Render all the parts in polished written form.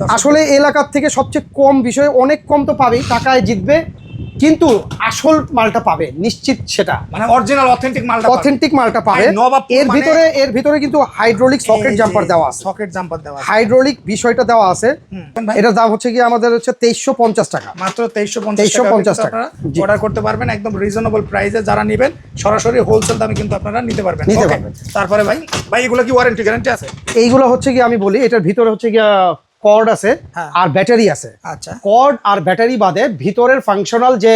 আসলে এলাকার থেকে সবচেয়ে কম বিষয়ে অনেক কম তো পাবেই, টাকায় জিতবে, কিন্তু আসল মালটা পাবে নিশ্চিত, সেটা মানে অরিজিনাল অথেন্টিক মালটা পাবে। এর ভিতরে কিন্তু হাইড্রোলিক সকেট জাম্পার দেওয়া আছে, হাইড্রোলিক বিষয়টা দেওয়া আছে। এটার দাম হচ্ছে কি আমাদের হচ্ছে 2350 টাকা, মাত্র 2350 টাকা অর্ডার করতে পারবেন একদম রিজনেবল প্রাইসে। যারা নেবেন সরাসরি হোলসেল দামে কিন্তু আপনারা নিতে পারবেন। তারপরে ভাই এগুলো কি ওয়ারেন্টি গ্যারান্টি আছে? এইগুলো হচ্ছে কি আমি বলি, এটার ভিতরে হচ্ছে কি কর্ড আছে আর ব্যাটারি আছে। আচ্ছা, কর্ড আর ব্যাটারি বাদে ভিতরের ফাংশনাল যে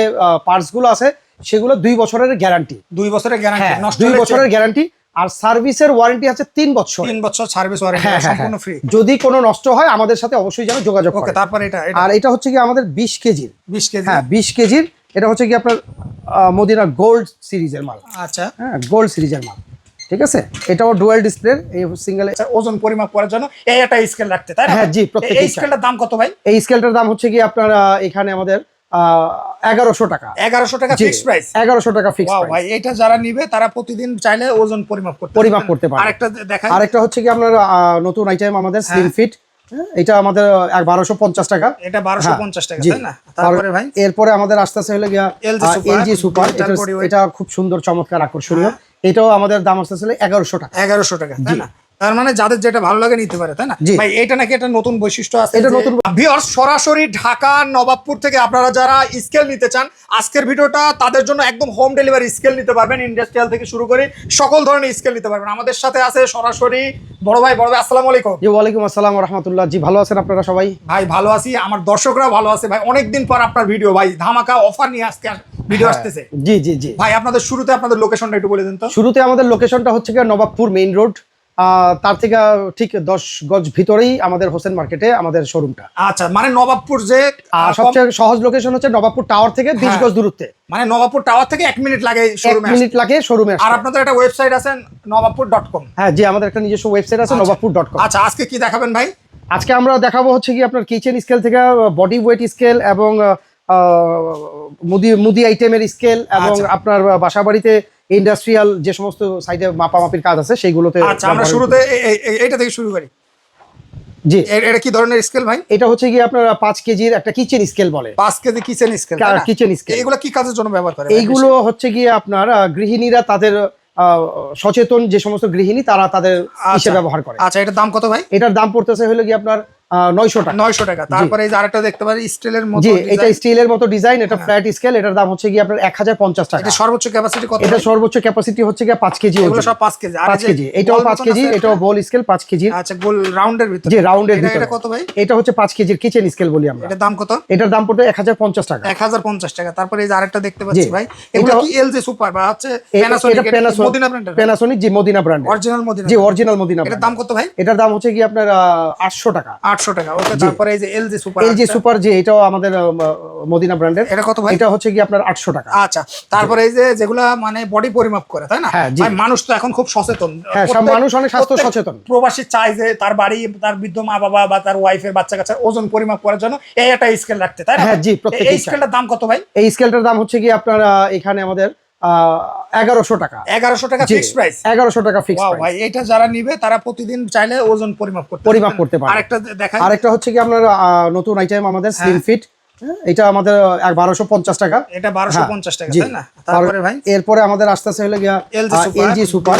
পার্টস গুলো আছে সেগুলো 2 বছরের গ্যারান্টি। 2 বছরের গ্যারান্টি, 2 বছরের গ্যারান্টি। আর সার্ভিসের ওয়ারেন্টি আছে 3 বছর। 3 বছর সার্ভিস ওয়ারেন্টি সম্পূর্ণ ফ্রি। যদি কোনো নষ্ট হয় আমাদের সাথে অবশ্যই যেন যোগাযোগ করে। তারপরে আর এটা হচ্ছে কি আমাদের 20 কেজির। 20 কেজি, হ্যাঁ 20 কেজির। এটা হচ্ছে কি আপনার মদিনা গোল্ড সিরিজের মাল। আচ্ছা, হ্যাঁ গোল্ড সিরিজের মাল, ঠিক আছে। এটাও ডুয়াল ডিসপ্লে, এই সিঙ্গেল। ওজন পরিমাপ করার জন্য এই একটা স্কেল রাখতে, তাই না? হ্যাঁ জি, প্রত্যেকটা। এই স্কেলটার দাম কত ভাই? এই স্কেলটার দাম হচ্ছে কি আপনার এখানে আমাদের 1100 টাকা। 1100 টাকা ফিক্সড প্রাইস। 1100 টাকা ফিক্সড প্রাইস। ভাই এটা যারা নিবে তারা প্রতিদিন চাইলে ওজন পরিমাপ করতে পারে। আরেকটা দেখাই, আরেকটা হচ্ছে কি আপনার নতুন আইটেম আমাদের স্লিম ফিট। এটা আমাদের 1250 টাকা। এটা 1250 টাকা, তাই না? তারপরে ভাই এরপরে আমাদের আসতেছে হলো গিয়া এলজি সুপার। এটা খুব সুন্দর, চমৎকার, আকর্ষণীয়। এটাও আমাদের দাম আসতেছে 1100 টাকা। 1100 টাকা, তাই না? তার মানে যাদের যেটা ভালো লাগে নিতে পারে, তাই না ভাই? এটা নাকি একটা নতুন বৈশিষ্ট্য আছে। এটা নতুন ভিউয়ার্স, সরাসরি ঢাকা নবাবপুর থেকে আপনারা যারা স্কেল নিতে চান, আজকের ভিডিওটা তাদের জন্য একদম হোম ডেলিভারি স্কেল নিতে পারবেন। ইন্ডাস্ট্রিয়াল থেকে শুরু করে সকল ধরনের স্কেল নিতে পারবেন। আমাদের সাথে আছে সরাসরি বড় ভাই। আসসালামু আলাইকুম। জি ওয়ালাইকুম আসসালাম ওয়া রাহমাতুল্লাহ। জি ভালো আছেন আপনারা সবাই? ভাই ভালো আছি, আমার দর্শকরা ভালো আছে ভাই। অনেকদিন পর আপনার ভিডিও ভাই, ধামাকা অফার নিয়ে আজকে ভিডিও আসতেছে। জি জি জি ভাই, আপনাদের শুরুতে আপনাদের লোকেশনটা একটু বলে দেন তো। শুরুতে আমাদের লোকেশনটা হচ্ছে গিয়ে নবাবপুর মেইন রোড। তার থেকে ঠিক 10 গজ ভিতরেই আমাদের হোসেন মার্কেটে আমাদের শোরুমটা। আচ্ছা, মানে নবাবপুর যে সবচেয়ে সহজ লোকেশন হচ্ছে নবাবপুর টাওয়ার থেকে 20 গজ দূরত্বে। মানে নবাবপুর টাওয়ার থেকে 1 মিনিট লাগে শোরুমে। 1 মিনিট লাগে শোরুমে। আর আপনাদের একটা ওয়েবসাইট আছে নবাবপুর.com। হ্যাঁ জি, আমাদের একটা নিজস্ব ওয়েবসাইট আছে নবাবপুর.com। আচ্ছা, আজকে কি দেখাবেন ভাই? আজকে আমরা দেখাবো হচ্ছে কি আপনার কিচেন স্কেল থেকে বডি ওয়েট স্কেল এবং মুদি আইটেমের স্কেল এবং আপনার বাসা বাড়িতে ইন্ডাস্ট্রিয়াল যে সমস্ত সাইডে মাপামাপির কাজ আছে সেইগুলোতে। আচ্ছা, আমরা শুরুতে এইটা থেকে শুরু করি। জি, এটা কি ধরনের স্কেল ভাই? এটা হচ্ছে কি আপনার 5 কেজির একটা কিচেন স্কেল বলে। 5 KG kitchen scale. Kitchen scale এগুলো কি কাজের জন্য ব্যবহার করে? এইগুলো হচ্ছে কি আপনার গৃহিণীরা তাদের সচেতন যে সমস্ত গৃহিণী তারা তাদের হিসেবে ব্যবহার করে। আচ্ছা, এটার দাম কত ভাই? এটার দাম পড়তেছে হলো কি আপনার 900 টাকা। 900 টাকা। তারপরে এই যে আরেকটা দেখতে পারি স্টিলের মতো। জি, এটা স্টিলের মতো ডিজাইন, এটা ফ্ল্যাট স্কেল। এটার দাম হচ্ছে কি আপনার 1050 টাকা। এটা সর্বোচ্চ ক্যাপাসিটি কত? এটা সর্বোচ্চ ক্যাপাসিটি হচ্ছে কি 5 কেজি। এগুলো সব 5 কেজি। 5 কেজি। এটাও 5 কেজি, এটাও বল স্কেল 5 কেজি। আচ্ছা, গোল রাউন্ডের ভিতরে। জি, রাউন্ডের ভিতরে। এটা কত ভাই? এটা হচ্ছে 5 কেজির কিচেন স্কেল বলি আমরা। এটার দাম কত? এটার দাম পড়বে 1050 টাকা। 1050 টাকা। তারপরে এই যে আরেকটা দেখতে পাচ্ছি ভাই, এগুলো কি এলজি সুপার বা হচ্ছে প্যানাসোনিক? মদিনা ব্র্যান্ডের। প্যানাসোনিক, জি মদিনা ব্র্যান্ড। অরিজিনাল মদিনা। জি, অরিজিনাল মদিনা। এটার দাম কত ভাই? এটার দাম হচ্ছে কি আপনার 800 টাকা। 800 টাকা। ওকে। তারপরে এই যে এলজি সুপার। এলজি সুপার, জি এটাও আমাদের মদিনা ব্র্যান্ডের। এটা কত ভাই? এটা হচ্ছে কি আপনার 800 টাকা। আচ্ছা, তারপরে এই যে যেগুলা মানে বডি পরিমাপ করে, তাই না ভাই? মানুষ তো এখন খুব সচেতন। হ্যাঁ, সব মানুষ অনেক স্বাস্থ্য সচেতন। প্রবাসী চায় যে তার বাড়ি, তার বৃদ্ধ মা বাবা বা তার ওয়াইফের বাচ্চা কাচ্চার ওজন পরিমাপ করার জন্য এই একটা স্কেল রাখতে, তাই না? হ্যাঁ জি, এই স্কেলটার দাম কত ভাই? এই স্কেলটার দাম হচ্ছে কি আপনার এখানে আমাদের 1100 টাকা। 1100 টাকা ফিক্সড প্রাইস। 1100 টাকা ফিক্সড প্রাইস। ভাই এটা যারা নিবে তারা প্রতিদিন চাইলে ওজন পরিমাপ করতে পারে। আরেকটা দেখাই। আরেকটা হচ্ছে কি আপনার নতুন আইটেম আমাদের স্লিম ফিট। এটা আমাদের 1250 টাকা। এটা 1250 টাকা, তাই না? তারপরে ভাই এরপরে আমাদের আসতেছে হলো গিয়া এলজি সুপার।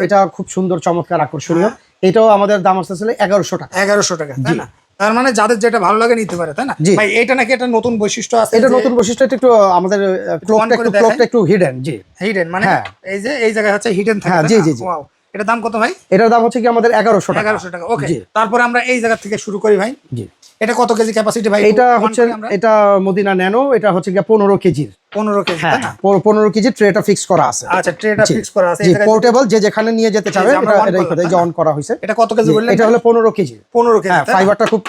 এটা খুব সুন্দর, চমৎকার, আকর্ষণীয়। এটাও আমাদের দাম আসতেছে 1100 টাকা। 1100 টাকা, তাই না? তার মানে যাদের যেটা ভালো লাগে নিতে পারে, তাই না ভাই? এটা নাকি একটা নতুন বৈশিষ্ট্য আছে। এটা নতুন বৈশিষ্ট্য। একটু আমাদের ক্লকটা একটু হিডেন। জি, হিডেন মানে এই যে এই জায়গায় হচ্ছে হিডেন থাকে। জি জি জি। ওয়াও, এটার দাম কত ভাই? এটার দাম হচ্ছে কি আমাদের 1100 টাকা। 1100 টাকা। ওকে। তারপরে আমরা এই জায়গা থেকে শুরু করি ভাই। জি, এটা কত কেজি ক্যাপাসিটি ভাই? এটা হচ্ছে এটা মদিনা ন্যানো। এটা হচ্ছে কি 15 কেজির। 15 কেজি, তাই না? 15 কেজি ট্রেটা ফিক্স করা আছে। আচ্ছা, ট্রেটা ফিক্স করা আছে। জি, পোর্টেবল, যে যেখানে নিয়ে যেতে চাবে এটা অন করা হয়েছে। এটা কত কেজি বললেন? এটা হলো 15 কেজি। 15 কেজি। হ্যাঁ, ফাইবারটা খুব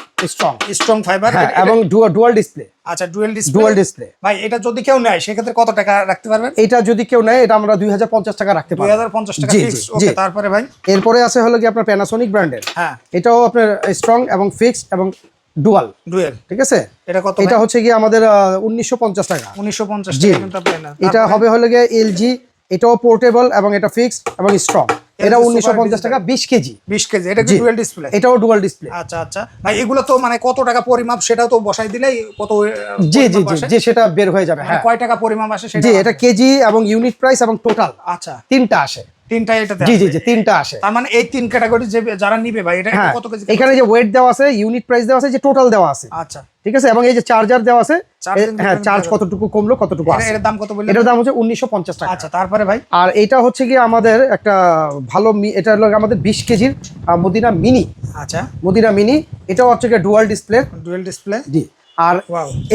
স্ট্রং ফাইবার এবং ডুয়াল ডিসপ্লে। আচ্ছা, ডুয়াল ডিসপ্লে। ভাই এটা যদি কেউ নেয় সেক্ষেত্রে কত টাকা রাখতে পারবেন? এটা যদি কেউ নেয় এটা আমরা 2050 টাকা রাখতে পারবো। 2050 টাকা ফিক্স। ওকে। তারপরে ভাই এরপরে আছে হলো কি আপনার প্যানাসোনিক ব্র্যান্ডের। হ্যাঁ, এটাও আপনার স্ট্রং এবং ফিক্সড এবং ডুয়াল। ঠিক আছে। এটা কত? এটা হচ্ছে কি আমাদের 1950 টাকা। 1950 টাকা কিন্তু আপনার। এটা হবে হলো গিয়ে এলজি। এটাও পোর্টেবল এবং এটা ফিক্সড এবং স্ট্রং। এটা 1950 টাকা 20 কেজি। 20 কেজি, এটা কি ডুয়াল ডিসপ্লে? এটাও ডুয়াল ডিসপ্লে। আচ্ছা আচ্ছা ভাই, এগুলো তো মানে কত টাকা পরিমাপ সেটাও তো বসাই দিলেই কত জি জি জি জি সেটা বের হয়ে যাবে। হ্যাঁ, কয় টাকা পরিমাপ আসে সেটা? জি, এটা কেজি এবং ইউনিট প্রাইস এবং টোটাল আচ্ছা তিনটা আসে। তিনটা এটাতে? জি জি জি তিনটা আসে। তার মানে এই তিন ক্যাটাগরি যে যারা নিবে ভাই, এটা কত কেজি? এখানে যে ওয়েট দেওয়া আছে, ইউনিট প্রাইস দেওয়া আছে, যে টোটাল দেওয়া আছে। আচ্ছা ঠিক আছে, এবং এই যে চার্জার দেওয়া আছে। হ্যাঁ, চার্জ কতটুকু কমলো কতটুকু আছে। এর দাম কত বললেন? এটার দাম হচ্ছে 1950 টাকা। আচ্ছা, তারপরে ভাই? আর এটা হচ্ছে কি আমাদের একটা ভালো এটা হলো আমাদের 20 কেজির মদিনা মিনি। আচ্ছা, মদিনা মিনি, এটাও হচ্ছে কি ডুয়াল ডিসপ্লে। ডুয়াল ডিসপ্লে, জি। আর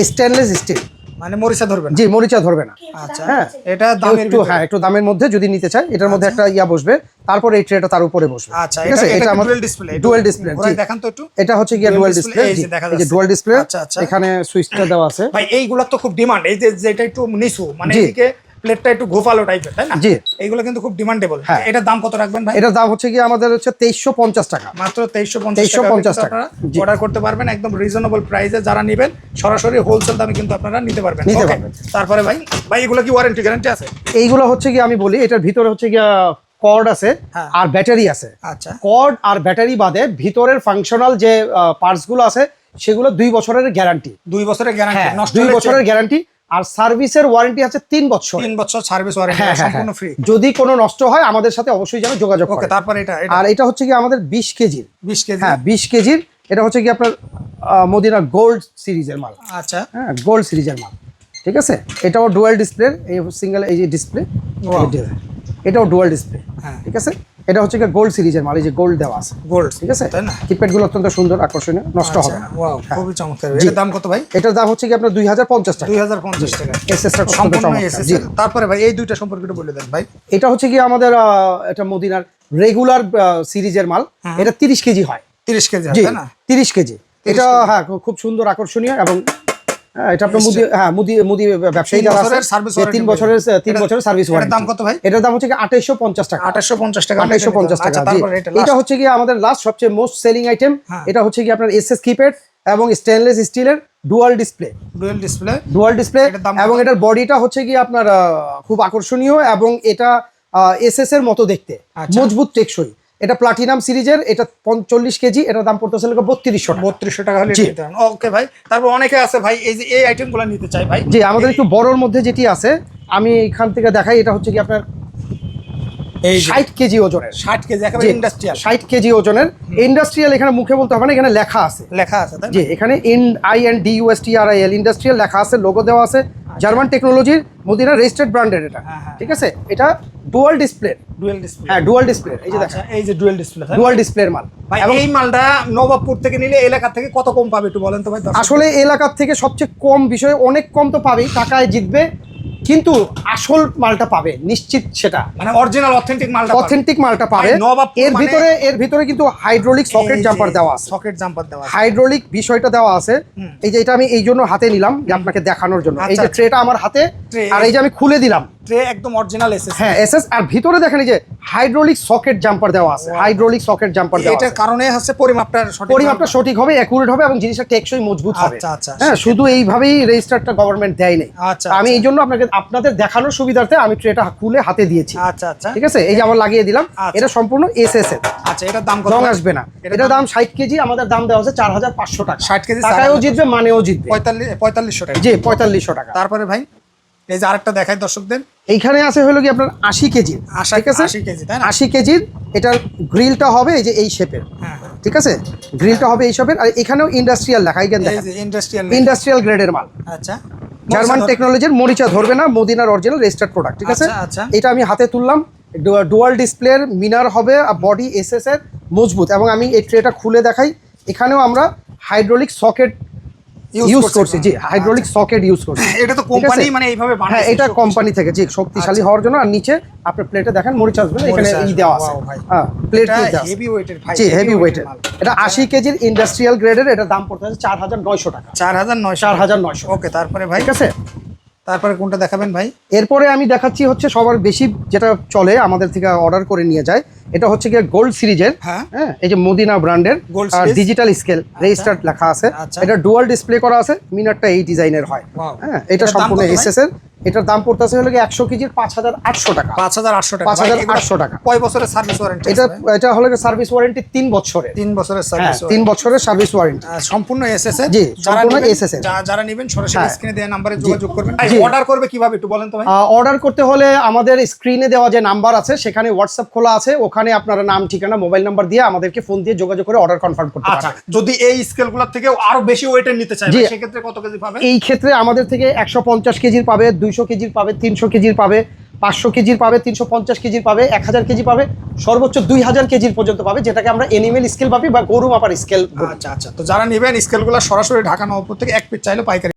স্টেনলেস স্টিল, মানে মরিচা ধরবে না? জি, মরিচা ধরবে না। আচ্ছা, হ্যাঁ, এটা দামের একটু, হ্যাঁ, একটু দামের মধ্যে যদি নিতে চাই, এটার মধ্যে একটা ইয়া বসবে, তারপর এই ট্রেটা তার উপরে বসবে। আচ্ছা, ঠিক আছে, এটা আমাদের ডুয়াল ডিসপ্লে। ডুয়াল ডিসপ্লে, জি, দেখান তো একটু। এটা হচ্ছে কি ডুয়াল ডিসপ্লে, এই যে ডুয়াল ডিসপ্লে। আচ্ছা আচ্ছা, এখানে সুইচটা দেওয়া আছে। ভাই এইগুলা তো খুব ডিমান্ড, এই যে যেটা একটু নিচু, মানে এদিকে প্লেটটা একটু গোফালো টাইপের, তাই না? জি, এইগুলো কিন্তু খুব ডিমান্ডেবল। হ্যাঁ। এটার দাম কত রাখবেন ভাই? এটার দাম হচ্ছে কি আমাদের হচ্ছে 2350 টাকা, মাত্র 2350 টাকা। অর্ডার করতে পারবেন একদম রিজনেবল প্রাইসে। যারা নেবেন সরাসরি হোলসেল দামে কিন্তু আপনারা নিতে পারবেন। তারপরে ভাই, এগুলো কি ওয়ারেন্টি গ্যারান্টি আছে? এইগুলো হচ্ছে কি আমি বলি, এটার ভিতরে হচ্ছে কি কর্ড আছে আর ব্যাটারি আছে। আচ্ছা, কর্ড আর ব্যাটারি বাদে ভিতরের ফাংশনাল যে পার্টস গুলো আছে সেগুলো 2 বছরের গ্যারান্টি। 2 বছরের গ্যারান্টি, 2 বছরের গ্যারান্টি। আর সার্ভিসের ওয়ারেন্টি আছে 3 বছর। 3 বছর সার্ভিস ওয়ারেন্টি, সম্পূর্ণ ফ্রি। যদি কোনো নষ্ট হয় আমাদের সাথে অবশ্যই যেন যোগাযোগ করে। তারপরে এটা, আর এটা হচ্ছে কি আমাদের 20 কেজির। 20 কেজি, হ্যাঁ, 20 কেজির। এটা হচ্ছে কি আপনার মদিনা গোল্ড সিরিজের মাল। আচ্ছা, হ্যাঁ, গোল্ড সিরিজের মাল। ঠিক আছে, এটাও ডুয়াল ডিসপ্লে, এই সিঙ্গেল এই যে ডিসপ্লে, এটাও ডুয়াল ডিসপ্লে। হ্যাঁ, ঠিক আছে, এটা হচ্ছে কি গোল্ড সিরিজের মাল, এই যে গোল্ড দেওয়া আছে, গোল্ড। ঠিক আছে, তাই না? কিপ্যাড গুলো অত্যন্ত সুন্দর, আকর্ষণীয়, নষ্ট হবে না। ওয়াও, খুবই চমৎকার। এটার দাম কত ভাই? এটার দাম হচ্ছে কি আপনার 2050 টাকা। 2050 টাকা। এসএসটা সম্পূর্ণ এসএস। তারপরে ভাই এই দুইটা সম্পর্কে একটু বলে দেন ভাই। এটা হচ্ছে কি আমাদের এটা মদিনার রেগুলার সিরিজের মাল। এটা 30 কেজি হয়। 30 কেজি, জি, তাই না? 30 কেজি। এটা হ্যাঁ খুব সুন্দর, আকর্ষণীয়, এবং এটা আপনার মুদি ব্যবসায়ী যারা আছে 3 বছরের সার্ভিস ওয়ারেন্টি। দাম কত ভাই? এটার দাম হচ্ছে কি 2850 টাকা। 2850 টাকা। 2850 টাকা। এটা হচ্ছে কি আমাদের লাস্ট সবচেয়ে মোস্ট সেলিং আইটেম। এটা হচ্ছে কি আপনার এসএস কিপ্যাড এবং স্টেনলেস স্টিলের ডুয়াল ডিসপ্লে। ডুয়াল ডিসপ্লে, এবং এটার বডিটা হচ্ছে কি আপনার খুব আকর্ষণীয়, এবং এটা এসএস এর মতো দেখতে, মজবুত, টেকসই। এটা প্লাটিনাম সিরিজের, এটা 40 কেজি। এটার দাম পড়তেছে 3200 টাকা হলে নিতে পারেন। ওকে ভাই, তারপর অনেকে আছে ভাই এই যে এই আইটেমগুলো নিতে চাই ভাই। জি, আমাদের একটু বড়র মধ্যে যেটি আছে আমি এখান থেকে দেখাই। এটা হচ্ছে কি আপনার এই 60 কেজি ওজনের। 60 কেজি, একেবারে ইন্ডাস্ট্রিয়াল। 60 কেজি ওজনের ইন্ডাস্ট্রিয়াল। এখানে মুখে বলতে হবে না, এখানে লেখা আছে, তাই জি, এখানে INDUSTRIAL ইন্ডাস্ট্রিয়াল লেখা আছে, লোগো দেওয়া আছে। জার্মান টেকনোলজির, মদিনা রেজিস্টার্ড ব্র্যান্ডের এটা। ঠিক আছে, এটা ডুয়াল ডিসপ্লে। হ্যাঁ, ডুয়াল ডিসপ্লে, এই যে দেখেন, এই যে ডুয়াল ডিসপ্লে, ডুয়াল ডিসপ্লের মাল। ভাই এই মালটা নবাবপুর থেকে নিলে এলাকা থেকে কত কম পাবে একটু বলেন তো ভাই। আসলে এলাকার থেকে সবচেয়ে কম বিষয়, অনেক কম তো পাবেই, টাকায় জিতবে, কিন্তু আসল মালটা পাবে নিশ্চিত, সেটা মানে অরিজিনাল অথেন্টিক মালটা পাবে। এর ভিতরে কিন্তু হাইড্রোলিক সকেট জাম্পার দেওয়া আছে। হাইড্রোলিক বিষয়টা দেওয়া আছে। এই যে এটা আমি এই জন্য হাতে নিলাম যে আপনাকে দেখানোর জন্য। এই যে ট্রেটা আমার হাতে, আর এই যে আমি খুলে দিলাম, ট্রে একদম অরিজিনাল এসএস। হ্যাঁ, এসএস। আর ভিতরে দেখেন এই যে হাইড্রোলিক সকেট জাম্পার দেওয়া আছে। হাইড্রোলিক সকেট জাম্পার দেওয়া আছে। এটার কারণে হচ্ছে পরিমাপটা সঠিক হবে, অ্যাকুরেট হবে, এবং জিনিসটা টেকসই, মজবুত হবে। আচ্ছা, হ্যাঁ, শুধু এইভাবেই রেজিস্টারটা গভর্নমেন্ট দেয় নাই। আমি এই জন্য আপনাদের দেখানোর সুবিধার্থে আমি ট্রেটা খুলে হাতে দিয়েছি। আচ্ছা, ঠিক আছে, এই যে আমার লাগিয়ে দিলাম। এটা সম্পূর্ণ এসএস এর। আচ্ছা, এটার দাম কত? রং আসবে না। এটার দাম 60 কেজি, আমাদের দাম দেওয়া হচ্ছে 4500 টাকা। 60 কেজি টাকায়ও জিতবে, মানেও জিতবে। 4500 টাকা। জি, 4500 টাকা। তারপরে ভাই এই যে আরেকটা দেখাই দর্শকদের। এইখানে আছে হলো কি আপনার 80 কেজি। ঠিক আছে, 80 কেজি, তাই না? 80 কেজির। এটার গ্রিলটা হবে এই যে এই শেপের। ঠিক আছে, গ্রিলটা হবে এই শেপের। আর এখানেও ইন্ডাস্ট্রিয়াল লেখা, এই যে ইন্ডাস্ট্রিয়াল গ্রেডের মাল। আচ্ছা, জার্মান টেকনোলজির, মরিচা ধরবে না, মদিনার অরিজিনাল রেজিস্টার্ড প্রোডাক্ট। ঠিক আছে, আচ্ছা। এটা আমি হাতে তুললাম। ডুয়াল ডিসপ্লের, মিনার হবে, বডি এসএস এর, মজবুত। এবং আমি এই ট্রেটা খুলে দেখাই, এখানেও আমরা হাইড্রোলিক সকেট ইউজ করছি। জি, হাইড্রোলিক সকেট ইউজ করছি। এটা তো কোম্পানি মানে এইভাবে বানায়। হ্যাঁ, এটা কোম্পানি থেকে, জি, শক্তিশালী হওয়ার জন্য। আর নিচে আপনি প্লেটে দেখেন মরিচা আসবে, এখানে এই দেওয়া আছে। হ্যাঁ, প্লেট দেওয়া আছে, হেভি ওয়েটের ভাই। জি, হেভি ওয়েটের। এটা 80 কেজির ইন্ডাস্ট্রিয়াল গ্রেডের। এটা দাম পড়তে আছে 4900 টাকা। 4900। ওকে, তারপরে ভাই, ঠিক আছে, তারপরে কোনটা দেখাবেন ভাই? এরপরে আমি দেখাচ্ছি হচ্ছে সবার বেশি যেটা চলে, আমাদের থেকে অর্ডার করে নিয়ে যায়, এটা হচ্ছে কি গোল্ড সিরিজের। হ্যাঁ, এই যে মদিনা ব্র্যান্ডের ডিজিটাল স্কেল রেজিস্টার্ড লেখা আছে। এটা ডুয়াল ডিসপ্লে করা আছে, মিনারটা এই ডিজাইনের হয়। হ্যাঁ, এটা সম্পূর্ণ এসএস এর। এটার দাম পড়তেছে হলো 100 কেজির 5,800 টাকা। 5,800 টাকা। 5,800 টাকা। কয় বছরের সার্ভিস ওয়ারেন্টি? এটা হলো সার্ভিস ওয়ারেন্টি 3 বছরের। 3 বছরের সার্ভিস। 3 বছরের সার্ভিস ওয়ারেন্টি। সম্পূর্ণ এসএস এর। জি, সম্পূর্ণ এসএস এর। যারা নেবেন সরাসরি স্ক্রিনে দেওয়া নম্বরে যোগাযোগ করবেন। অর্ডার করবে কিভাবে একটু বলেন তো ভাই? অর্ডার করতে হলে আমাদের স্ক্রিনে দেওয়া যে নাম্বার আছে সেখানে হোয়াটসঅ্যাপ খোলা আছে, ওখানে আপনারা নাম, ঠিকানা, মোবাইল নাম্বার দিয়ে আমাদেরকে ফোন দিয়ে যোগাযোগ করে অর্ডার কনফার্ম করতে আচ্ছা, পারবেন। যদি এই স্কেলগুলোর থেকে আরো বেশি ওয়েটের নিতে চাই সেক্ষেত্রে কত কেজি পাবে? এই ক্ষেত্রে আমাদের থেকে 150 কেজির পাবে, 200 কেজির পাবে, 300 কেজির পাবে, 500 কেজির পাবে, 350 কেজির পাবে, 1000 কেজি পাবে, সর্বোচ্চ 2000 কেজির পর্যন্ত পাবে, যেটাকে আমরা এনিমেল স্কেল পাবি বা গরু মাপার স্কেল। আচ্ছা, তো যারা নেবেন স্কেলগুলো সরাসরি ঢাকা নবাবপুর থেকে 1 পিস চাইলে পাইকারি